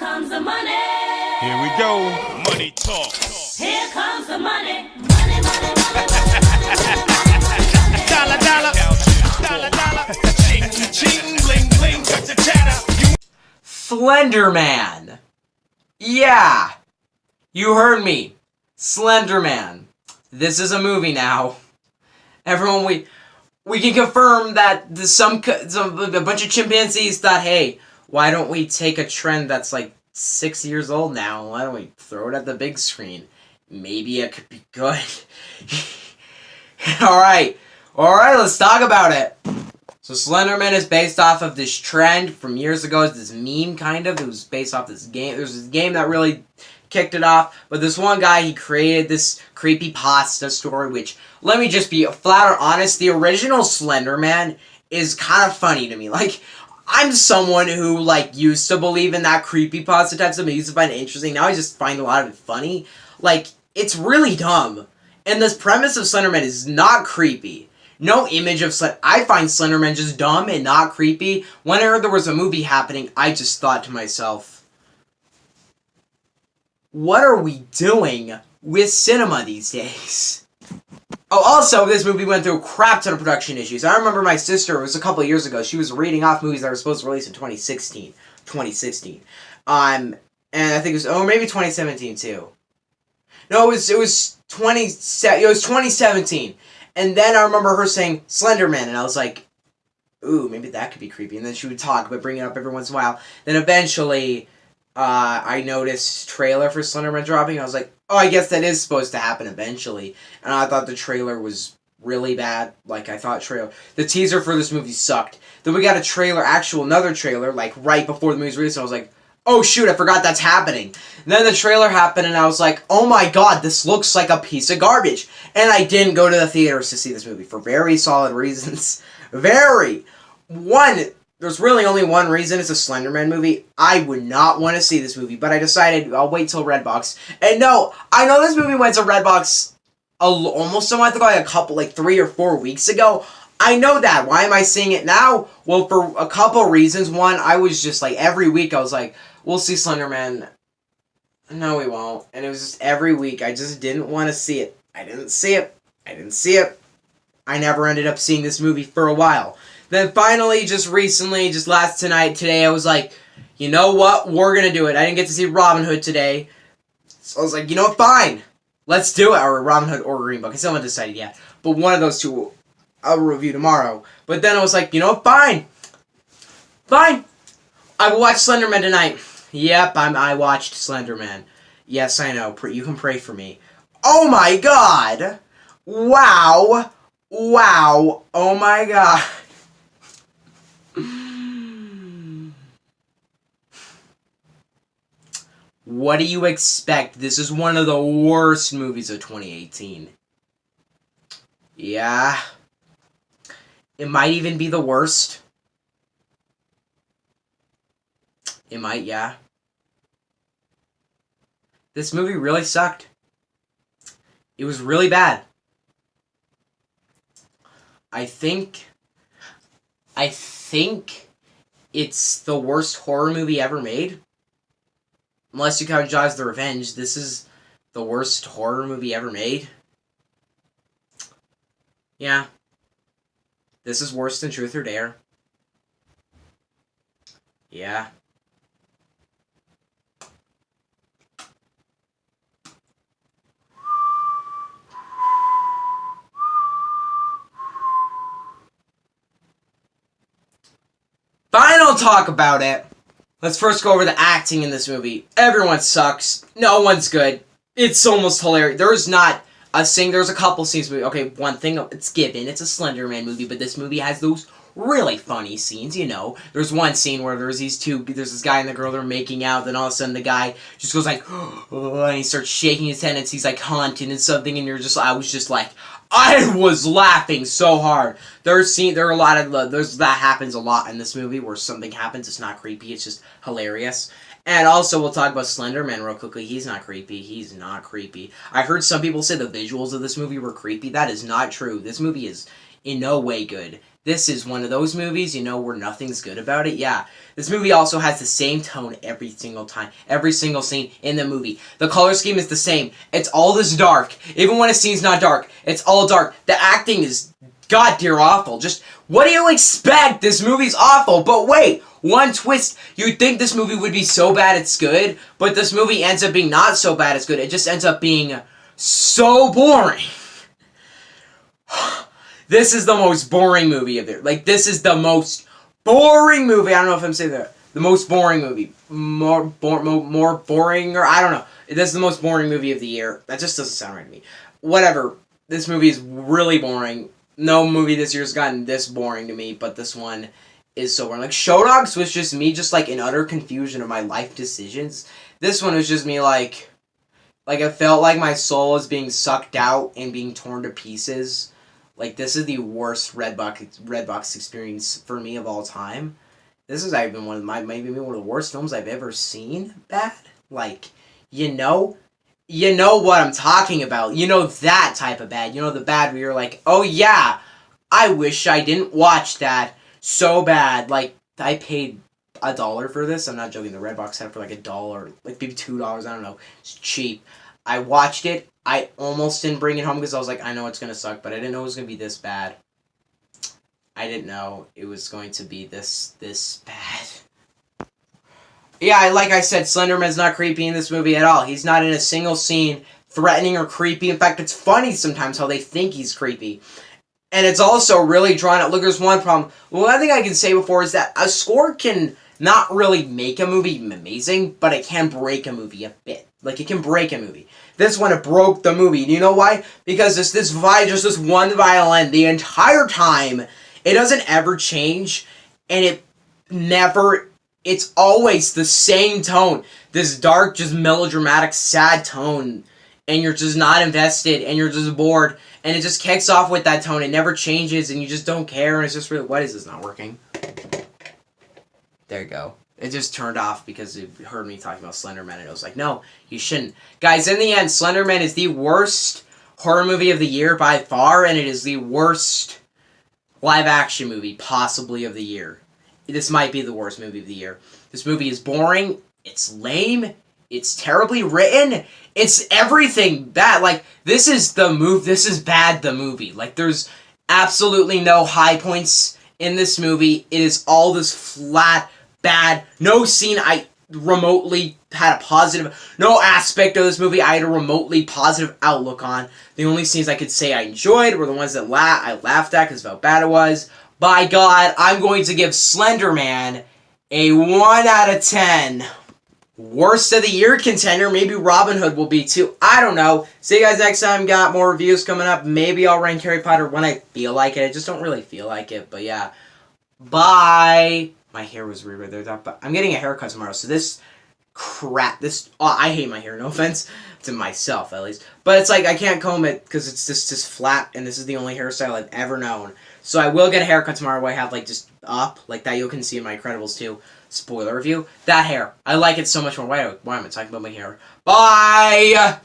comes the money. Here we go. Money talk. Here comes the money. Money, money, money, money. Dollar, dollar. Dollar, dollar. Ching, ching, bling, bling. Got the chatter. Slender Man. Yeah. You heard me. Slender Man. This is a movie now. Everyone, we can confirm that a bunch of chimpanzees thought, hey, why don't we take a trend that's like 6 years old now? Why don't we throw it at the big screen? Maybe it could be good. Alright, let's talk about it. So Slenderman is based off of this trend from years ago. It's this meme, kind of. It was based off this game. There's this game that really kicked it off. But this one guy, he created this creepypasta story, which, let me just be flat out honest, the original Slenderman is kind of funny to me. Like, I'm someone who, like, used to believe in that creepypasta type stuff. I used to find it interesting. Now I just find a lot of it funny. Like, it's really dumb. And this premise of Slenderman is not creepy. No image of I find Slenderman just dumb and not creepy. Whenever there was a movie happening, I just thought to myself, what are we doing with cinema these days? Oh, also, this movie went through a crap ton of production issues. I remember my sister, it was a couple of years ago, she was reading off movies that were supposed to release in 2016. And I think it was, oh, maybe 2017 too. No, it was 2017. And then I remember her saying Slenderman, and I was like, ooh, maybe that could be creepy. And then she would talk, but bring it up every once in a while. Then eventually, I noticed trailer for Slenderman dropping, and I was like, oh, I guess that is supposed to happen eventually. And I thought the trailer was really bad. Like, I thought the teaser for this movie sucked. Then we got a trailer, another trailer, like, right before the movie's released, and I was like, oh shoot, I forgot that's happening. And then the trailer happened, and I was like, oh my god, this looks like a piece of garbage. And I didn't go to the theaters to see this movie for very solid reasons. There's really only one reason. It's a Slenderman movie. I would not want to see this movie, but I decided I'll wait till Redbox. And no, I know this movie went to Redbox almost a month ago, like 3 or 4 weeks ago. I know that. Why am I seeing it now? Well, for a couple reasons. One, I was just like, every week I was like, we'll see Slenderman. No, we won't. And it was just every week. I just didn't want to see it. I didn't see it. I never ended up seeing this movie for a while. Then finally, just recently, today, I was like, you know what? We're going to do it. I didn't get to see Robin Hood today. So I was like, you know what? Fine. Let's do it. Or Robin Hood or Green Book. I still haven't decided yet. But one of those two I'll review tomorrow. But then I was like, you know what? Fine. I will watch Slenderman tonight. Yep, I watched Slenderman. Yes, I know. You can pray for me. Oh my god! Wow! Oh my god. What do you expect? This is one of the worst movies of 2018. Yeah. It might even be the worst. It might, yeah. This movie really sucked. It was really bad. I think it's the worst horror movie ever made. Unless you count Jaws the Revenge, this is the worst horror movie ever made. Yeah. This is worse than Truth or Dare. Yeah. Final talk about it. Let's first go over the acting in this movie. Everyone sucks. No one's good. It's almost hilarious. There's a couple scenes. Okay, one thing, it's given. It's a Slenderman movie, but this movie has those really funny scenes, you know. There's one scene where there's this guy and the girl, they're making out, then all of a sudden the guy just goes like, oh, and he starts shaking his head, and he's like haunted and something, and I was laughing so hard. That happens a lot in this movie where something happens, it's not creepy, it's just hilarious. And also, we'll talk about Slenderman real quickly. He's not creepy. I heard some people say the visuals of this movie were creepy. That is not true. This movie is in no way good. this is one of those movies, where nothing's good about it. Yeah, this movie also has the same tone every single time. Every single scene in the movie. The color scheme is the same. It's all this dark. Even when a scene's not dark, it's all dark. The acting is goddamn awful. Just, what do you expect? This movie's awful. But wait, one twist. You'd think this movie would be so bad it's good, but this movie ends up being not so bad it's good. It just ends up being so boring. This is the most boring movie of it. Like, this is the most boring movie. I don't know if I'm saying that. The most boring movie. More boring, or I don't know. This is the most boring movie of the year. That just doesn't sound right to me. Whatever. This movie is really boring. No movie this year's gotten this boring to me, but this one is so boring. Like, Show Dogs was just me just, like, in utter confusion of my life decisions. This one was just me, like, I felt like my soul was being sucked out and being torn to pieces. Like, this is the worst Redbox experience for me of all time. This is maybe one of the worst films I've ever seen. Bad. Like, you know what I'm talking about. You know that type of bad. You know the bad where you're like, oh yeah, I wish I didn't watch that so bad. Like, I paid $1 for this. I'm not joking. The Redbox had it for like $1, like maybe $2. I don't know. It's cheap. I watched it. I almost didn't bring it home because I was like, I know it's going to suck, but I didn't know it was going to be this bad. I didn't know it was going to be this bad. Yeah, like I said, Slenderman's not creepy in this movie at all. He's not in a single scene threatening or creepy. In fact, it's funny sometimes how they think he's creepy. And it's also really drawn out. Look, there's one problem. Well, one thing I can say before is that a score can not really make a movie amazing, but it can break a movie a bit. Like, it can break a movie. This one, it broke the movie. Do you know why? Because just this one violin the entire time. It doesn't ever change, and it's always the same tone. This dark, just melodramatic, sad tone, and you're just not invested, and you're just bored, and it just kicks off with that tone. It never changes, and you just don't care, and it's just really, what is this not working? There you go. It just turned off because it heard me talking about Slenderman, and it was like, no, you shouldn't. Guys, in the end, Slenderman is the worst horror movie of the year by far, and it is the worst live-action movie, possibly, of the year. This might be the worst movie of the year. This movie is boring, it's lame, it's terribly written, it's everything bad. Like, this is bad, the movie. Like, there's absolutely no high points in this movie. It is all this flat, bad, no scene I remotely had a positive, no aspect of this movie I had a remotely positive outlook on. The only scenes I could say I enjoyed were the ones that I laughed at because of how bad it was. By God, I'm going to give Slenderman a 1 out of 10. Worst of the year contender, maybe Robin Hood will be too. I don't know. See you guys next time. Got more reviews coming up. Maybe I'll rank Harry Potter when I feel like it. I just don't really feel like it, but yeah. Bye. My hair was right there, but I'm getting a haircut tomorrow, so this crap, I hate my hair, no offense to myself, at least, but it's like, I can't comb it, because it's just flat, and this is the only hairstyle I've ever known, so I will get a haircut tomorrow where I have, like, just up, like that you can see in my Incredibles 2 spoiler review, that hair, I like it so much more. Why am I talking about my hair? Bye!